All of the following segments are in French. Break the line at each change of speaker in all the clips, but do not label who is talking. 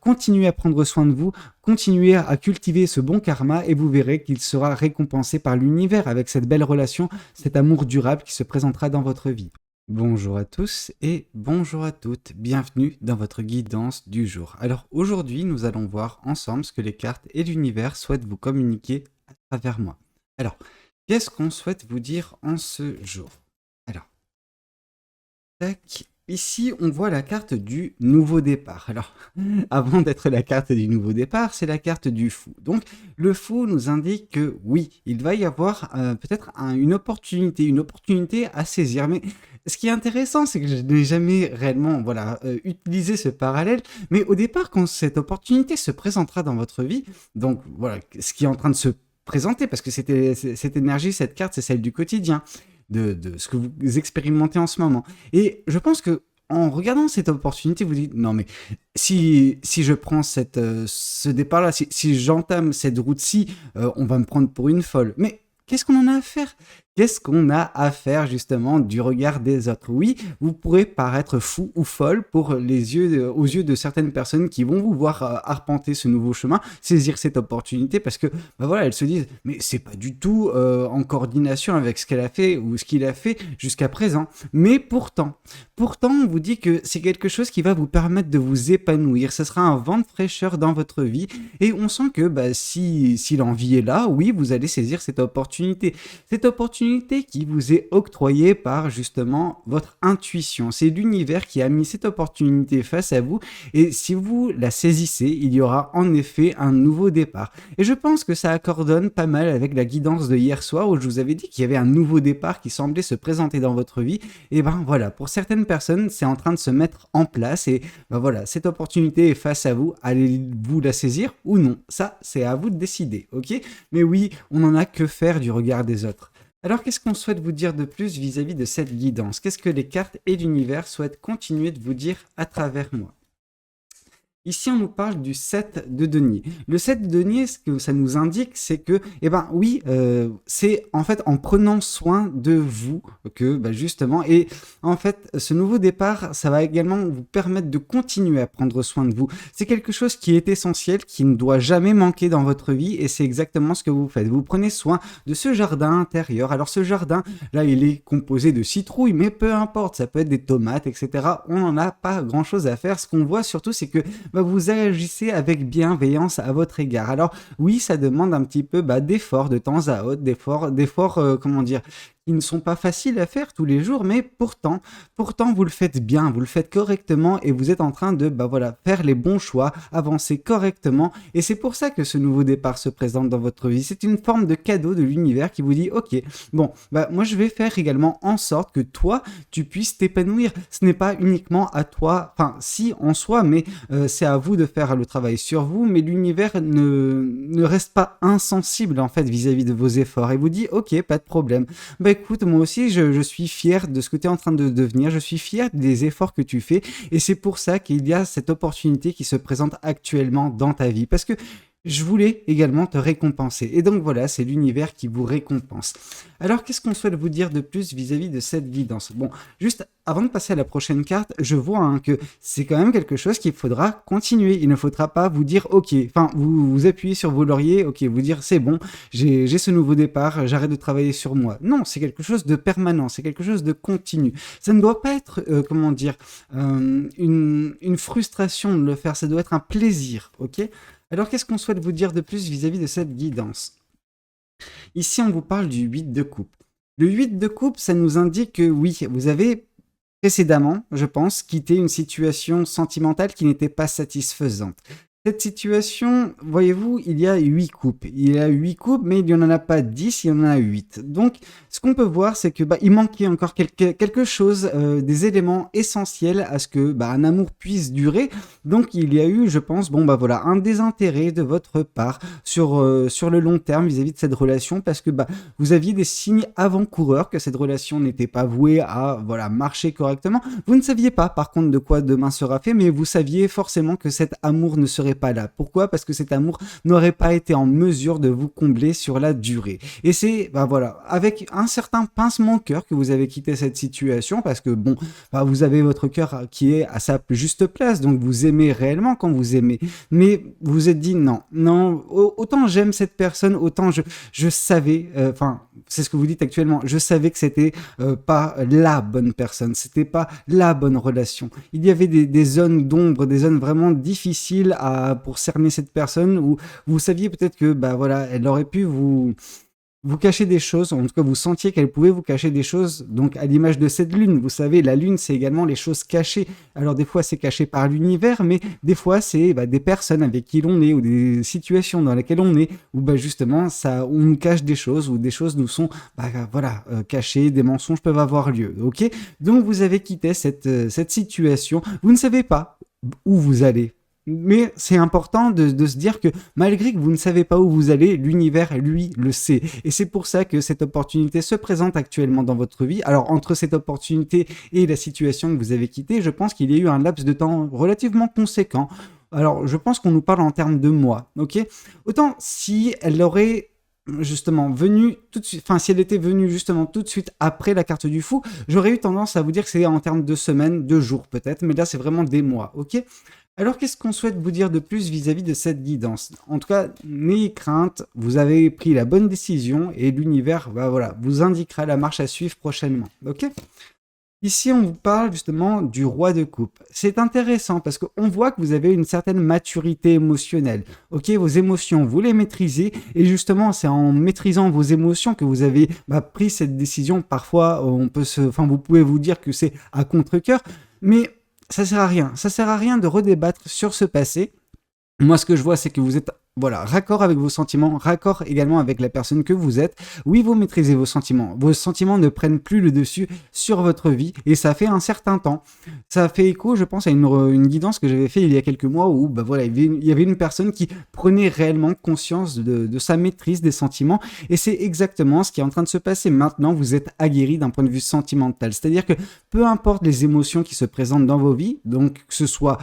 continuez à prendre soin de vous, continuez à cultiver ce bon karma et vous verrez qu'il sera récompensé par l'univers avec cette belle relation, cet amour durable qui se présentera dans votre vie. Bonjour à tous et bonjour à toutes, bienvenue dans votre guidance du jour. Alors aujourd'hui, nous allons voir ensemble ce que les cartes et l'univers souhaitent vous communiquer à travers moi. Alors, qu'est-ce qu'on souhaite vous dire en ce jour? Alors, tac, ici on voit la carte du nouveau départ. Alors, avant d'être la carte du nouveau départ, c'est la carte du fou. Donc, le fou nous indique que oui, il va y avoir peut-être une opportunité à saisir. Mais ce qui est intéressant, c'est que je n'ai jamais réellement utilisé ce parallèle. Mais au départ, quand cette opportunité se présentera dans votre vie, donc voilà, ce qui est en train de se présenter, parce que cette énergie, cette carte, c'est celle du quotidien, de ce que vous expérimentez en ce moment. Et je pense que en regardant cette opportunité, vous dites non mais si je prends ce départ-là, si j'entame cette route-ci, on va me prendre pour une folle. Mais qu'est-ce qu'on en a à faire? Qu'est-ce qu'on a à faire justement du regard des autres? Oui, vous pourrez paraître fou ou folle aux yeux de certaines personnes qui vont vous voir arpenter ce nouveau chemin, saisir cette opportunité parce que elles se disent mais c'est pas du tout en coordination avec ce qu'elle a fait ou ce qu'il a fait jusqu'à présent. Mais pourtant, on vous dit que c'est quelque chose qui va vous permettre de vous épanouir. Ce sera un vent de fraîcheur dans votre vie et on sent que si l'envie est là, oui, vous allez saisir cette opportunité. Cette opportunité qui vous est octroyée par justement votre intuition. C'est l'univers qui a mis cette opportunité face à vous et si vous la saisissez, il y aura en effet un nouveau départ. Et je pense que ça accordonne pas mal avec la guidance de hier soir où je vous avais dit qu'il y avait un nouveau départ qui semblait se présenter dans votre vie. Et pour certaines personnes, c'est en train de se mettre en place et cette opportunité est face à vous. Allez-vous la saisir ou non? Ça, c'est à vous de décider, ok? Mais oui, on n'en a que faire du regard des autres. Alors, qu'est-ce qu'on souhaite vous dire de plus vis-à-vis de cette guidance? Qu'est-ce que les cartes et l'univers souhaitent continuer de vous dire à travers moi? Ici, on nous parle du 7 de denier. Le 7 de denier, ce que ça nous indique, c'est que, c'est en fait en prenant soin de vous que, justement, et en fait, ce nouveau départ, ça va également vous permettre de continuer à prendre soin de vous. C'est quelque chose qui est essentiel, qui ne doit jamais manquer dans votre vie, et c'est exactement ce que vous faites. Vous prenez soin de ce jardin intérieur. Alors, ce jardin, là, il est composé de citrouilles, mais peu importe, ça peut être des tomates, etc. On n'en a pas grand-chose à faire. Ce qu'on voit surtout, c'est que vous agissez avec bienveillance à votre égard. Alors oui, ça demande un petit peu d'efforts de temps à autre, d'efforts, qui ne sont pas faciles à faire tous les jours, mais pourtant, vous le faites bien, vous le faites correctement et vous êtes en train de faire les bons choix, avancer correctement. Et c'est pour ça que ce nouveau départ se présente dans votre vie. C'est une forme de cadeau de l'univers qui vous dit, ok, moi je vais faire également en sorte que toi, tu puisses t'épanouir. Ce n'est pas uniquement à toi, enfin si en soi, mais c'est à vous de faire le travail sur vous, mais l'univers ne reste pas insensible en fait vis-à-vis de vos efforts et vous dit, ok, pas de problème. Écoute, moi aussi, je suis fier de ce que tu es en train de devenir, je suis fier des efforts que tu fais, et c'est pour ça qu'il y a cette opportunité qui se présente actuellement dans ta vie, parce que je voulais également te récompenser. Et donc voilà, c'est l'univers qui vous récompense. Alors, qu'est-ce qu'on souhaite vous dire de plus vis-à-vis de cette guidance? Bon, juste avant de passer à la prochaine carte, je vois que c'est quand même quelque chose qu'il faudra continuer. Il ne faudra pas vous dire, ok, enfin, vous appuyez sur vos lauriers, ok, vous dire, c'est bon, j'ai ce nouveau départ, j'arrête de travailler sur moi. Non, c'est quelque chose de permanent, c'est quelque chose de continu. Ça ne doit pas être, une frustration de le faire, ça doit être un plaisir, ok? Alors, qu'est-ce qu'on souhaite vous dire de plus vis-à-vis de cette guidance? Ici, on vous parle du 8 de coupe. Le 8 de coupe, ça nous indique que oui, vous avez précédemment, je pense, quitté une situation sentimentale qui n'était pas satisfaisante. Cette situation, voyez-vous, il y a 8 coupes. Il y a 8 coupes, mais il n'y en a pas 10, il y en a 8. Donc, ce qu'on peut voir, c'est que il manquait encore quelque chose, des éléments essentiels à ce que un amour puisse durer. Donc, il y a eu, je pense, un désintérêt de votre part sur le long terme vis-à-vis de cette relation, parce que vous aviez des signes avant-coureurs que cette relation n'était pas vouée à marcher correctement. Vous ne saviez pas, par contre, de quoi demain sera fait, mais vous saviez forcément que cet amour ne serait serait pas là. Pourquoi? Parce que cet amour n'aurait pas été en mesure de vous combler sur la durée. Et c'est, voilà, avec un certain pincement de cœur que vous avez quitté cette situation, parce que bon, vous avez votre cœur qui est à sa juste place, donc vous aimez réellement quand vous aimez. Mais vous vous êtes dit non, autant j'aime cette personne, autant je savais, c'est ce que vous dites actuellement, je savais que c'était pas la bonne personne, c'était pas la bonne relation. Il y avait des zones d'ombre, des zones vraiment difficiles pour cerner cette personne où vous saviez peut-être que elle aurait pu vous cacher des choses, en tout cas vous sentiez qu'elle pouvait vous cacher des choses, donc à l'image de cette lune, vous savez, la lune c'est également les choses cachées, alors des fois c'est caché par l'univers, mais des fois c'est des personnes avec qui l'on est, ou des situations dans lesquelles on est, où justement on nous cache des choses, ou des choses nous sont cachées, des mensonges peuvent avoir lieu, ok? Donc vous avez quitté cette situation, vous ne savez pas où vous allez. Mais c'est important de se dire que malgré que vous ne savez pas où vous allez, l'univers, lui, le sait. Et c'est pour ça que cette opportunité se présente actuellement dans votre vie. Alors, entre cette opportunité et la situation que vous avez quittée, je pense qu'il y a eu un laps de temps relativement conséquent. Alors, je pense qu'on nous parle en termes de mois, ok? Autant si elle aurait justement venue tout de suite, si elle était venue justement tout de suite après la carte du fou, j'aurais eu tendance à vous dire que c'est en termes de semaines, de jours peut-être, mais là c'est vraiment des mois, ok? Alors, qu'est-ce qu'on souhaite vous dire de plus vis-à-vis de cette guidance? En tout cas, n'ayez crainte, vous avez pris la bonne décision et l'univers vous indiquera la marche à suivre prochainement. Ok? Ici, on vous parle justement du roi de coupe. C'est intéressant parce qu'on voit que vous avez une certaine maturité émotionnelle. Ok, vos émotions, vous les maîtrisez et justement, c'est en maîtrisant vos émotions que vous avez pris cette décision. Parfois, vous pouvez vous dire que c'est à contre-cœur, mais ça sert à rien. Ça sert à rien de redébattre sur ce passé. Moi, ce que je vois, c'est que vous êtes raccord avec vos sentiments, raccord également avec la personne que vous êtes. Oui, vous maîtrisez vos sentiments. Vos sentiments ne prennent plus le dessus sur votre vie et ça fait un certain temps. Ça fait écho, je pense, à une guidance que j'avais fait il y a quelques mois où il y avait une personne qui prenait réellement conscience de sa maîtrise des sentiments et c'est exactement ce qui est en train de se passer. Maintenant, vous êtes aguerri d'un point de vue sentimental. C'est-à-dire que peu importe les émotions qui se présentent dans vos vies, donc que ce soit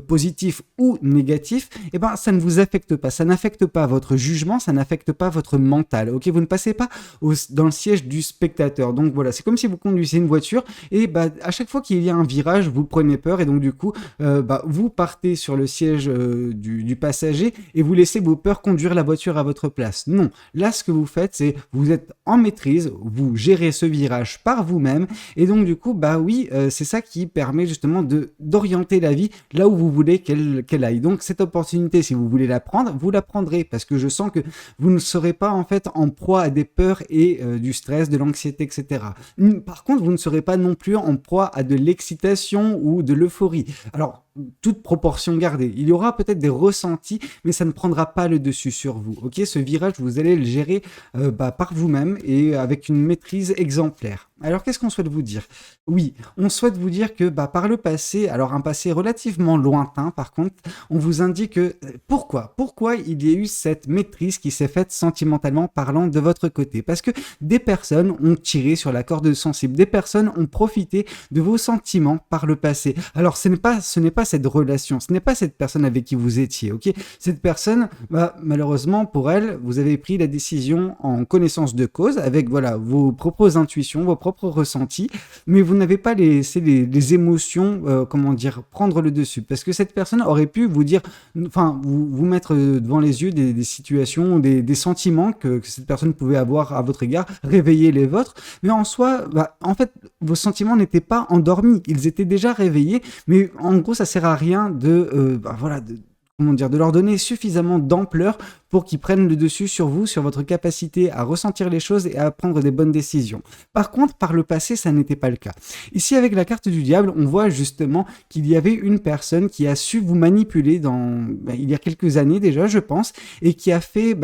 positif ou négatif, ça ne vous affecte pas. Ça n'affecte pas votre jugement, ça n'affecte pas votre mental. Ok, vous ne passez pas dans le siège du spectateur. Donc voilà, c'est comme si vous conduisez une voiture et à chaque fois qu'il y a un virage, vous prenez peur et donc du coup, vous partez sur le siège du passager et vous laissez vos peurs conduire la voiture à votre place. Non, là ce que vous faites, c'est vous êtes en maîtrise, vous gérez ce virage par vous-même et donc du coup, c'est ça qui permet justement d'orienter la vie là où vous voulez qu'elle aille. Donc cette opportunité, si vous voulez la prendre, vous la prendrez parce que je sens que vous ne serez pas en fait en proie à des peurs et du stress, de l'anxiété, etc. Par contre, vous ne serez pas non plus en proie à de l'excitation ou de l'euphorie. Alors, toute proportion gardée. Il y aura peut-être des ressentis, mais ça ne prendra pas le dessus sur vous. Ok, ce virage, vous allez le gérer par vous-même et avec une maîtrise exemplaire. Alors, qu'est-ce qu'on souhaite vous dire? Oui, on souhaite vous dire que par le passé, alors un passé relativement lointain, par contre, on vous indique pourquoi il y a eu cette maîtrise qui s'est faite sentimentalement parlant de votre côté. Parce que des personnes ont tiré sur la corde sensible, des personnes ont profité de vos sentiments par le passé. Alors, ce n'est pas cette relation, ce n'est pas cette personne avec qui vous étiez, ok? Cette personne, malheureusement pour elle, vous avez pris la décision en connaissance de cause, avec vos propres intuitions, vos propres ressentis, mais vous n'avez pas laissé les émotions, prendre le dessus, parce que cette personne aurait pu vous dire, vous mettre devant les yeux des situations, des sentiments que cette personne pouvait avoir à votre égard, réveiller les vôtres, mais en soi, en fait, vos sentiments n'étaient pas endormis, ils étaient déjà réveillés, mais en gros, ça sert à rien de leur donner suffisamment d'ampleur pour qu'ils prennent le dessus sur vous, sur votre capacité à ressentir les choses et à prendre des bonnes décisions. Par contre, par le passé, ça n'était pas le cas. Ici, avec la carte du diable, on voit justement qu'il y avait une personne qui a su vous manipuler il y a quelques années déjà, je pense, et qui a fait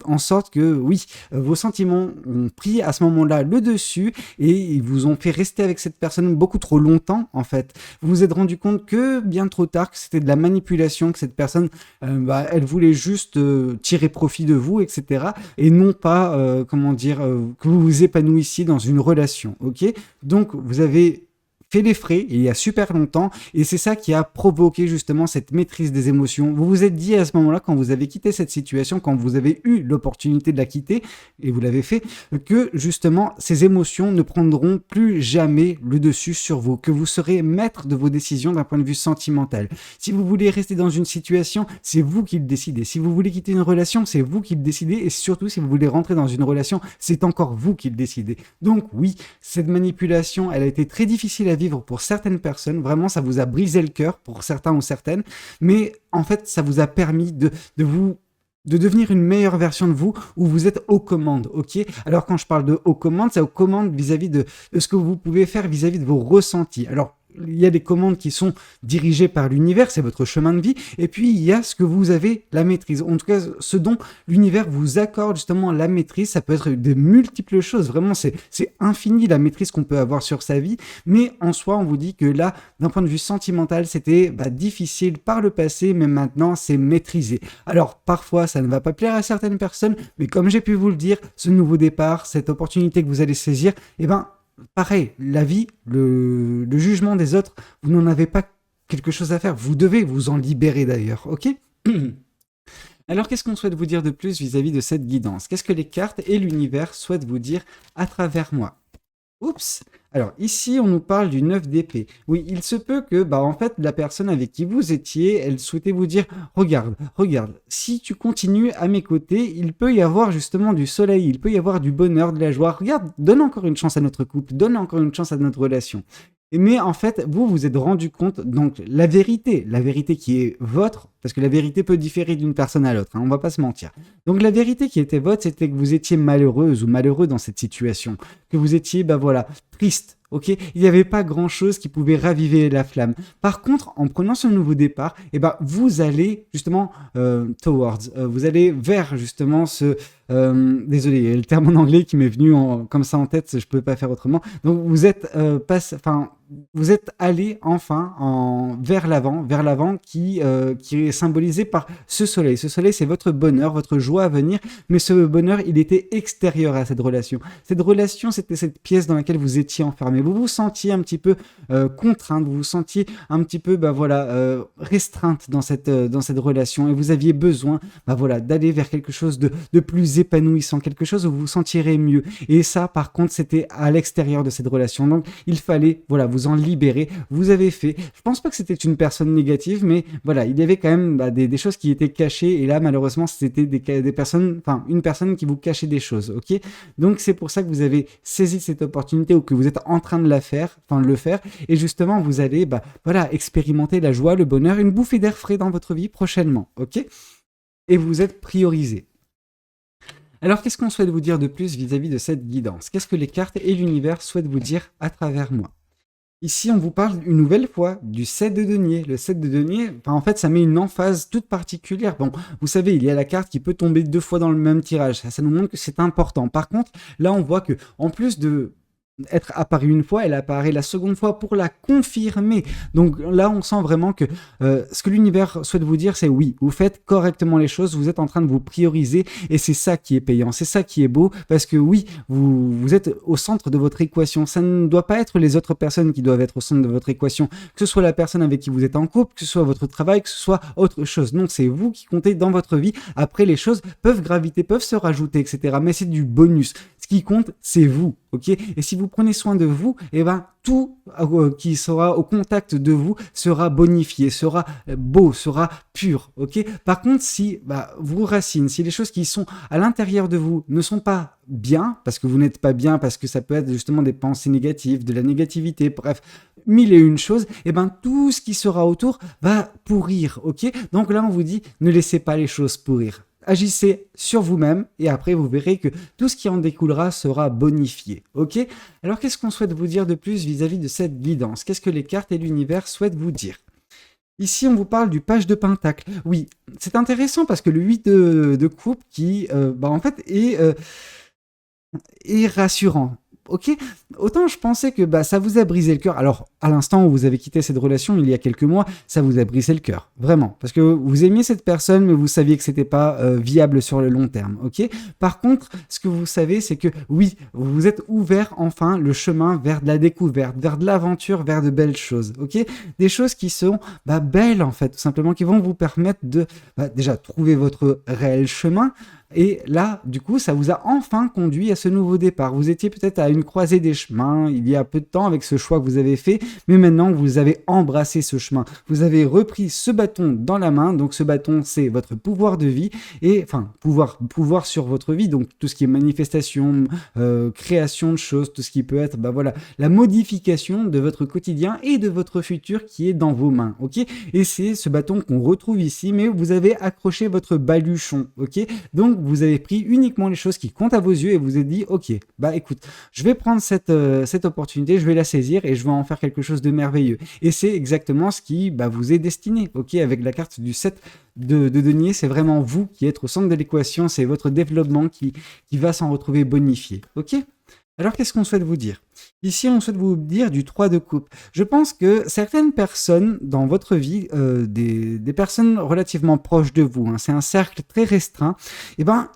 en sorte que, oui, vos sentiments ont pris à ce moment-là le dessus et ils vous ont fait rester avec cette personne beaucoup trop longtemps, en fait. Vous vous êtes rendu compte que bien trop tard, que c'était de la manipulation, que cette personne, elle voulait juste tirer profit de vous, etc. Et non pas, que vous vous épanouissiez dans une relation, ok? Donc, vous avez fait les frais il y a super longtemps et c'est ça qui a provoqué justement cette maîtrise des émotions. Vous vous êtes dit à ce moment-là, quand vous avez quitté cette situation, quand vous avez eu l'opportunité de la quitter et vous l'avez fait, que justement ces émotions ne prendront plus jamais le dessus sur vous, que vous serez maître de vos décisions d'un point de vue sentimental. Si vous voulez rester dans une situation, c'est vous qui le décidez. Si vous voulez quitter une relation, c'est vous qui le décidez et surtout si vous voulez rentrer dans une relation, c'est encore vous qui le décidez. Donc oui, cette manipulation, elle a été très difficile à vivre pour certaines personnes. Vraiment, ça vous a brisé le cœur pour certains ou certaines. Mais en fait, ça vous a permis de devenir une meilleure version de vous où vous êtes aux commandes, ok? Alors quand je parle de aux commandes, c'est aux commandes vis-à-vis de ce que vous pouvez faire vis-à-vis de vos ressentis. Alors, il y a des commandes qui sont dirigées par l'univers, c'est votre chemin de vie, et puis il y a ce que vous avez la maîtrise. En tout cas, ce dont l'univers vous accorde justement la maîtrise, ça peut être de multiples choses. Vraiment, c'est infini la maîtrise qu'on peut avoir sur sa vie, mais en soi, on vous dit que là, d'un point de vue sentimental, c'était difficile par le passé, mais maintenant, c'est maîtrisé. Alors, parfois, ça ne va pas plaire à certaines personnes, mais comme j'ai pu vous le dire, ce nouveau départ, cette opportunité que vous allez saisir, pareil, la vie, le jugement des autres, vous n'en avez pas quelque chose à faire. Vous devez vous en libérer d'ailleurs, ok? Alors, qu'est-ce qu'on souhaite vous dire de plus vis-à-vis de cette guidance? Qu'est-ce que les cartes et l'univers souhaitent vous dire à travers moi? Oups! Alors ici, on nous parle du 9 d'épée. Oui, il se peut que, en fait, la personne avec qui vous étiez, elle souhaitait vous dire, regarde, si tu continues à mes côtés, il peut y avoir justement du soleil, il peut y avoir du bonheur, de la joie. Regarde, donne encore une chance à notre couple, donne encore une chance à notre relation. Mais en fait, vous vous êtes rendu compte, donc la vérité qui est votre, parce que la vérité peut différer d'une personne à l'autre, on va pas se mentir. Donc la vérité qui était votre, c'était que vous étiez malheureuse ou malheureux dans cette situation, que vous étiez, triste. Ok, il n'y avait pas grand-chose qui pouvait raviver la flamme. Par contre, en prenant ce nouveau départ, vous allez justement vous allez vers justement ce... désolé, il y a le terme en anglais qui m'est venu comme ça en tête, je peux pas faire autrement. Donc vous êtes vous êtes allé enfin vers l'avant qui est symbolisé par ce soleil. Ce soleil, c'est votre bonheur, votre joie à venir, mais ce bonheur, il était extérieur à cette relation. Cette relation, c'était cette pièce dans laquelle vous étiez enfermé. Vous vous sentiez un petit peu contrainte, vous vous sentiez un petit peu restreinte dans cette relation et vous aviez besoin d'aller vers quelque chose de plus épanouissant, quelque chose où vous vous sentirez mieux. Et ça, par contre, c'était à l'extérieur de cette relation. Donc, il fallait vous en libérer. Vous avez fait. Je pense pas que c'était une personne négative, mais il y avait quand même des choses qui étaient cachées. Et là, malheureusement, c'était des personnes, une personne qui vous cachait des choses. Ok. Donc, c'est pour ça que vous avez saisi cette opportunité ou que vous êtes en train de le faire. Et justement, vous allez, expérimenter la joie, le bonheur, une bouffée d'air frais dans votre vie prochainement. Ok. Et vous êtes priorisé. Alors, qu'est-ce qu'on souhaite vous dire de plus vis-à-vis de cette guidance? Qu'est-ce que les cartes et l'univers souhaitent vous dire à travers moi? Ici, on vous parle une nouvelle fois du 7 de denier. Le 7 de denier, en fait, ça met une emphase toute particulière. Bon, vous savez, il y a la carte qui peut tomber 2 fois dans le même tirage. Ça nous montre que c'est important. Par contre, là, on voit que en plus de être apparue une fois, elle apparaît la seconde fois pour la confirmer. Donc là, on sent vraiment que ce que l'univers souhaite vous dire, c'est oui, vous faites correctement les choses, vous êtes en train de vous prioriser et c'est ça qui est payant, c'est ça qui est beau parce que oui, vous êtes au centre de votre équation. Ça ne doit pas être les autres personnes qui doivent être au centre de votre équation, que ce soit la personne avec qui vous êtes en couple, que ce soit votre travail, que ce soit autre chose. Donc c'est vous qui comptez dans votre vie. Après, les choses peuvent graviter, peuvent se rajouter, etc. Mais c'est du bonus. Ce qui compte, c'est vous, ok? Et si vous prenez soin de vous, tout qui sera au contact de vous sera bonifié, sera beau, sera pur, ok? Par contre, si vos racines, si les choses qui sont à l'intérieur de vous ne sont pas bien, parce que vous n'êtes pas bien, parce que ça peut être justement des pensées négatives, de la négativité, bref, mille et une choses, tout ce qui sera autour va pourrir, ok? Donc là, on vous dit, ne laissez pas les choses pourrir. Agissez sur vous-même et après vous verrez que tout ce qui en découlera sera bonifié. Ok? Alors qu'est-ce qu'on souhaite vous dire de plus vis-à-vis de cette guidance? Qu'est-ce que les cartes et l'univers souhaitent vous dire? Ici, on vous parle du page de pentacle. Oui, c'est intéressant parce que le 8 de coupe qui, en fait, est rassurant. ok, autant je pensais que ça vous a brisé le cœur. Alors, à l'instant où vous avez quitté cette relation, il y a quelques mois, ça vous a brisé le cœur, vraiment. Parce que vous aimiez cette personne, mais vous saviez que c'était pas viable sur le long terme, ok. Par contre, ce que vous savez, c'est que oui, vous vous êtes ouvert enfin le chemin vers de la découverte, vers de l'aventure, vers de belles choses, ok. Des choses qui sont belles, en fait, tout simplement, qui vont vous permettre de déjà trouver votre réel chemin. Et là, du coup, ça vous a enfin conduit à ce nouveau départ. Vous étiez peut-être à une croisée des chemins il y a peu de temps avec ce choix que vous avez fait, mais maintenant vous avez embrassé ce chemin. Vous avez repris ce bâton dans la main, donc ce bâton, c'est votre pouvoir de vie, et enfin, pouvoir sur votre vie, donc tout ce qui est manifestation, création de choses, tout ce qui peut être, la modification de votre quotidien et de votre futur qui est dans vos mains, ok. Et c'est ce bâton qu'on retrouve ici, mais vous avez accroché votre baluchon, ok. Donc, vous avez pris uniquement les choses qui comptent à vos yeux et vous avez dit, ok, écoute, je vais prendre cette opportunité, je vais la saisir et je vais en faire quelque chose de merveilleux. Et c'est exactement ce qui vous est destiné, ok. Avec la carte du 7 de denier, c'est vraiment vous qui êtes au centre de l'équation, c'est votre développement qui va s'en retrouver bonifié, ok. Alors, qu'est-ce qu'on souhaite vous dire? Ici, on souhaite vous dire du 3 de coupe. Je pense que certaines personnes dans votre vie, des personnes relativement proches de vous, c'est un cercle très restreint,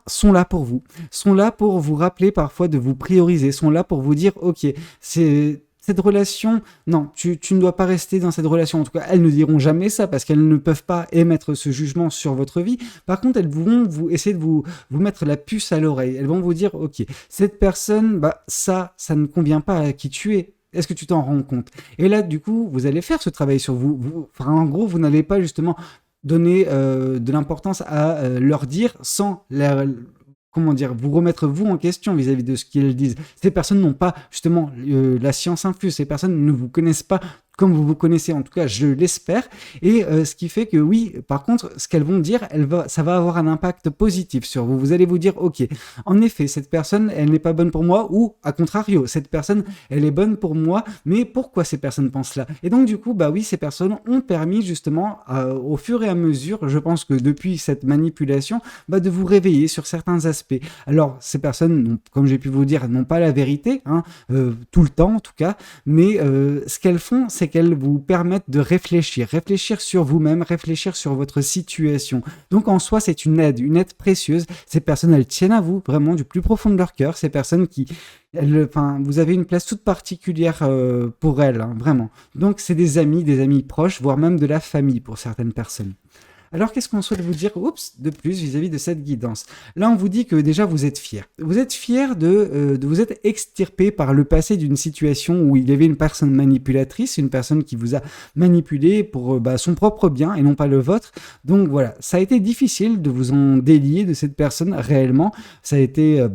sont là pour vous. Sont là pour vous rappeler parfois de vous prioriser, sont là pour vous dire, ok, c'est... Cette relation, non, tu ne dois pas rester dans cette relation. En tout cas, elles ne diront jamais ça parce qu'elles ne peuvent pas émettre ce jugement sur votre vie. Par contre, elles vont vous essayer de vous mettre la puce à l'oreille. Elles vont vous dire, ok, cette personne, ça ne convient pas à qui tu es. Est-ce que tu t'en rends compte? Et là, du coup, vous allez faire ce travail sur vous. En gros, vous n'allez pas justement donner de l'importance à leur dire sans vous remettre vous en question vis-à-vis de ce qu'ils disent. Ces personnes n'ont pas justement la science infuse, ces personnes ne vous connaissent pas comme vous vous connaissez, en tout cas je l'espère, et ce qui fait que oui, par contre, ce qu'elles vont dire, ça va avoir un impact positif sur vous. Vous allez vous dire, ok, en effet, cette personne, elle n'est pas bonne pour moi, ou à contrario, cette personne, elle est bonne pour moi, mais pourquoi ces personnes pensent là? Et donc du coup, oui, ces personnes ont permis justement, au fur et à mesure, je pense que depuis cette manipulation, de vous réveiller sur certains aspects. Alors, ces personnes, comme j'ai pu vous dire, n'ont pas la vérité, tout le temps en tout cas, mais ce qu'elles font, c'est qu'elles vous permettent de réfléchir sur vous-même, réfléchir sur votre situation. Donc en soi, c'est une aide précieuse. Ces personnes, elles tiennent à vous vraiment du plus profond de leur cœur. Ces personnes vous avez une place toute particulière pour elles, vraiment. Donc c'est des amis proches, voire même de la famille pour certaines personnes. Alors, qu'est-ce qu'on souhaite vous dire de plus vis-à-vis de cette guidance? Là, on vous dit que déjà, vous êtes fiers. Vous êtes fiers de vous être extirpé par le passé d'une situation où il y avait une personne manipulatrice, une personne qui vous a manipulé pour son propre bien et non pas le vôtre. Donc voilà, ça a été difficile de vous en délier de cette personne réellement. Ça a été,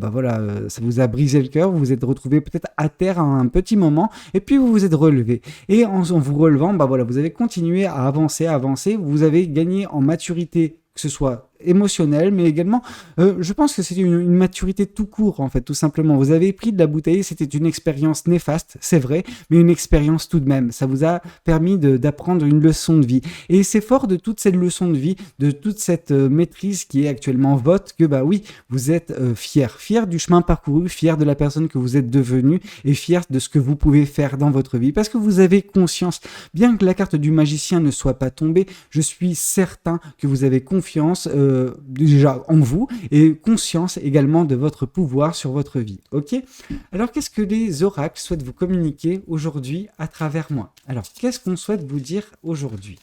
ça vous a brisé le cœur. Vous vous êtes retrouvé peut-être à terre à un petit moment et puis vous vous êtes relevé. Et en vous relevant, vous avez continué à avancer. Vous avez gagné en maturité, que ce soit émotionnelle, mais également, je pense que c'était une maturité tout court, en fait, tout simplement. Vous avez pris de la bouteille, c'était une expérience néfaste, c'est vrai, mais une expérience tout de même. Ça vous a permis d'apprendre une leçon de vie. Et c'est fort de toute cette leçon de vie, de toute cette maîtrise qui est actuellement votre, que oui, vous êtes fier du chemin parcouru, fier de la personne que vous êtes devenue et fier de ce que vous pouvez faire dans votre vie. Parce que vous avez conscience, bien que la carte du magicien ne soit pas tombée, je suis certain que vous avez confiance déjà en vous et conscience également de votre pouvoir sur votre vie. Ok? Alors, qu'est-ce que les oracles souhaitent vous communiquer aujourd'hui à travers moi? Alors, qu'est-ce qu'on souhaite vous dire aujourd'hui?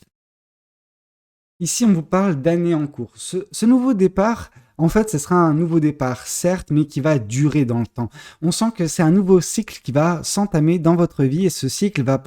Ici, on vous parle d'années en cours. Ce nouveau départ, en fait, ce sera un nouveau départ, certes, mais qui va durer dans le temps. On sent que c'est un nouveau cycle qui va s'entamer dans votre vie et ce cycle va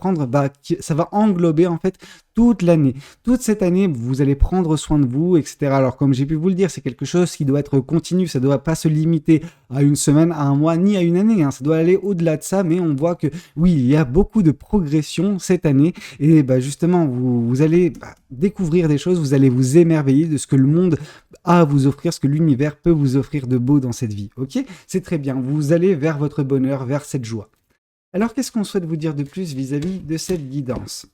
ça va englober en fait toute l'année. Toute cette année, vous allez prendre soin de vous, etc. Alors, comme j'ai pu vous le dire, c'est quelque chose qui doit être continu. Ça ne doit pas se limiter à une semaine, à un mois, ni à une année. Ça doit aller au-delà de ça, mais on voit que oui, il y a beaucoup de progression cette année. Et justement, vous allez découvrir des choses, vous allez vous émerveiller de ce que le monde a à vous offrir, ce que l'univers peut vous offrir de beau dans cette vie. Ok? C'est très bien. Vous allez vers votre bonheur, vers cette joie. Alors, qu'est-ce qu'on souhaite vous dire de plus vis-à-vis de cette guidance?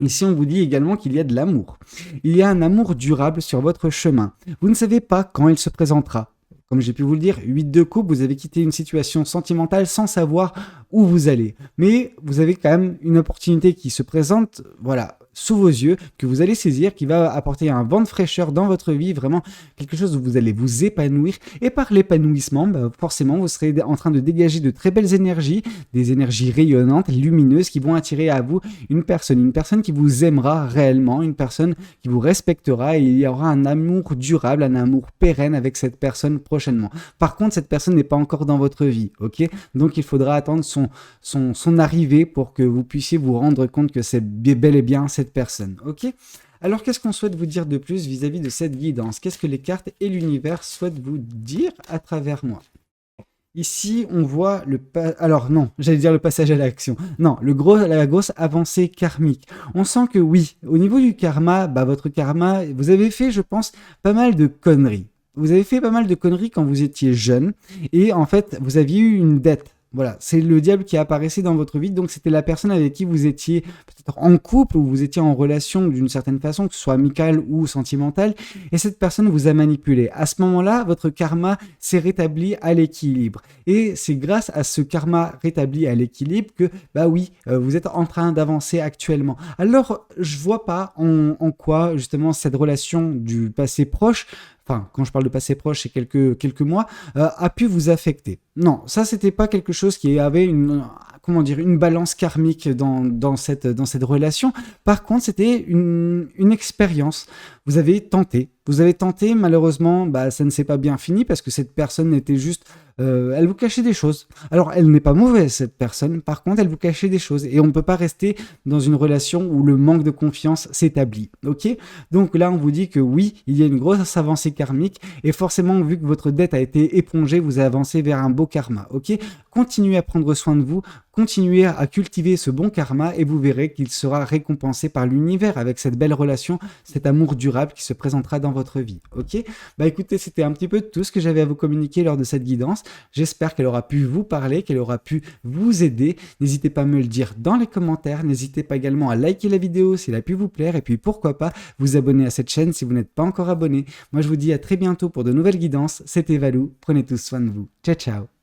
Ici, on vous dit également qu'il y a de l'amour. Il y a un amour durable sur votre chemin. Vous ne savez pas quand il se présentera, comme j'ai pu vous le dire, 8 de coupe, vous avez quitté une situation sentimentale sans savoir où vous allez. Mais vous avez quand même une opportunité qui se présente, voilà, sous vos yeux, que vous allez saisir, qui va apporter un vent de fraîcheur dans votre vie, vraiment quelque chose où vous allez vous épanouir. Et par l'épanouissement, forcément, vous serez en train de dégager de très belles énergies, des énergies rayonnantes, lumineuses, qui vont attirer à vous une personne qui vous aimera réellement, une personne qui vous respectera, et il y aura un amour durable, un amour pérenne avec cette personne prochainement. Par contre, cette personne n'est pas encore dans votre vie, ok? Donc il faudra attendre son arrivée pour que vous puissiez vous rendre compte que c'est bel et bien cette personne, ok? Alors, qu'est-ce qu'on souhaite vous dire de plus vis-à-vis de cette guidance? Qu'est-ce que les cartes et l'univers souhaitent vous dire à travers moi? Ici, on voit alors non, j'allais dire le passage à l'action. Non, la grosse avancée karmique. On sent que oui, au niveau du karma, votre karma, vous avez fait, je pense, pas mal de conneries. Vous avez fait pas mal de conneries quand vous étiez jeune et en fait, vous aviez eu une dette. Voilà, c'est le diable qui apparaissait dans votre vie, donc c'était la personne avec qui vous étiez peut-être en couple ou vous étiez en relation d'une certaine façon, que ce soit amicale ou sentimentale, et cette personne vous a manipulé. À ce moment-là, votre karma s'est rétabli à l'équilibre. Et c'est grâce à ce karma rétabli à l'équilibre que, vous êtes en train d'avancer actuellement. Alors, je vois pas en quoi, justement, cette relation du passé proche, enfin, quand je parle de passé proche, c'est quelques mois, a pu vous affecter. Non, ça, c'était pas quelque chose qui avait une balance karmique dans cette relation. Par contre, c'était une expérience. Vous avez tenté, malheureusement, ça ne s'est pas bien fini parce que cette personne était juste... elle vous cachait des choses. Alors, elle n'est pas mauvaise, cette personne. Par contre, elle vous cachait des choses. Et on ne peut pas rester dans une relation où le manque de confiance s'établit. Ok? Donc là, on vous dit que oui, il y a une grosse avancée karmique. Et forcément, vu que votre dette a été épongée, vous avez avancé vers un beau karma. Ok? Continuez à prendre soin de vous. Continuez à cultiver ce bon karma et vous verrez qu'il sera récompensé par l'univers avec cette belle relation, cet amour durable qui se présentera dans votre vie. Ok? Écoutez, c'était un petit peu tout ce que j'avais à vous communiquer lors de cette guidance. J'espère qu'elle aura pu vous parler, qu'elle aura pu vous aider. N'hésitez pas à me le dire dans les commentaires. N'hésitez pas également à liker la vidéo si elle a pu vous plaire. Et puis pourquoi pas vous abonner à cette chaîne si vous n'êtes pas encore abonné. Moi, je vous dis à très bientôt pour de nouvelles guidances. C'était Valou. Prenez tous soin de vous. Ciao, ciao.